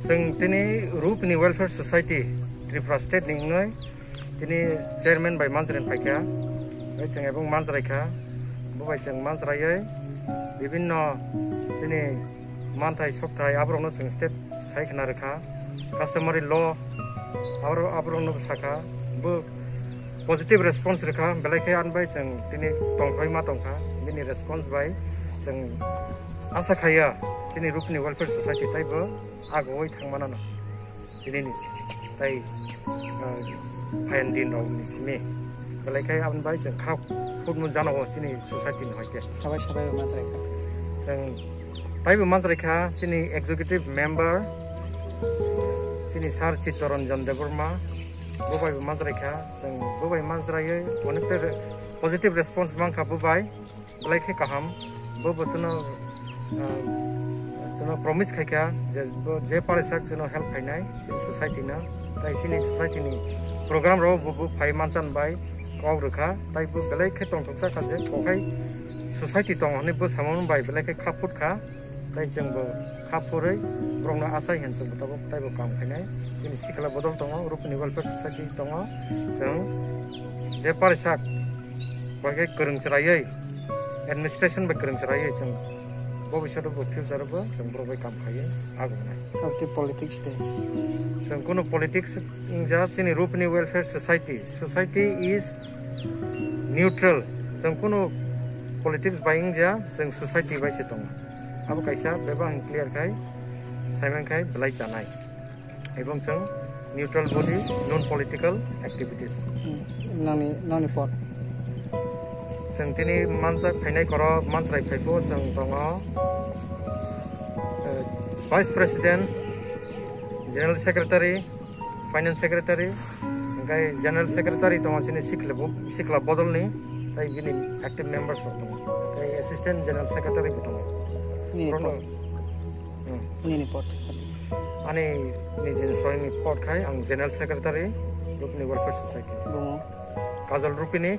जों दिनै रुपनि welfare society Tripura state निङै दिनै चेयारमेन बाय मानजरेन फायखा जों एबं मानजरायखा बुबाय जों मानजरायै विभिन्न जोंनि मानथाय सप्ताह आबरनो जों स्टेट सायखना रखा कास्टमारि ल आबरनो साखा बो पजिटिव रेस्पॉन्स रखा बेलायखे आनबाय जों दिनै दंखाय मा दंखा बिनि रेस्पॉन्स बाय जों आसा खाया जोंनि रुपनि वेलफेयर ससाइटि ताइबो आगुयै थांमाना दिनैनि ताइ फाइन दिन रावनिसिमे बेलायखाय आनबाय जों खाब फुटमुन जानांगौ जोंनि ससाइटिनि हयके साबाय मानजरायखा जों ताइबो मानजरायखा जोंनि एग्जिकिउटिभ मेम्बार जोंनि सार चित्तरन्जन देबबर्मा बुबायबो मानजरायखा जों बुबाय मानजरायै अनेकटा पजिटिव रेस्पॉन्स मांखा बुबाय बेलायखे गाहाम बो बोसोनो जोंनो प्रमिस खायखा जे पारेसाक जोंनो हेल्प फायनाय जोंनि ससाइटिना ताइ जोंनि ससाइटिनि प्रोग्राम राव बो फाय मानसान बाय गाव रोखा ताइबो बेलायखे दंथकसा खाजे कहाय ससाइटि दं हने बो सामोन बाय बेलायखे खाफुटखा ताइ जोंबो खाफुरै ब्रंनो आसाय हेन जों बताबो ताइबो काम फायनाय जोंनि सिखला बदल दङ रुपनि वेलफेयर ससाइटि दङ जों जे पारेसाक बाय गोरोंजरायै एडमिनिस्ट्रेशन बाय गोरोंजरायै जों भविष्यत फ्यूचर जों बरबाय काम खायो आगुनाय ओके पॉलिटिक्स दे जों कोनो पॉलिटिक्स इंजा जोंनि रुपनि वेलफेयर सोसाइटि इज न्यूट्रल जों कोनो पॉलिटिक्स बायिं जा जों सोसाइटि बायसे दङ अब कैसा बेबा क्लियर खाय साइमन खाय बेलाय जानाय एवं जों neutral body non political activities नानि पॉट जों दिनै मानसा फायनाय कर मानसराय फायखौ जों दङ vice president general secretary finance secretary ओमफ्राय जनरल सेक्रेटारि दङ जोंनि सिखला बदलनि ताइ बिनि एक्टिव मेम्बार्स दङ ओमफ्राय एसिस्टेंट जनरल सेक्रेटारि दङ आंनि निजेनि सयनि पद खाय आं जनरल सेक्रेटारि रुपनि वेलफेयर ससाइटि दङ काजल रुपिनि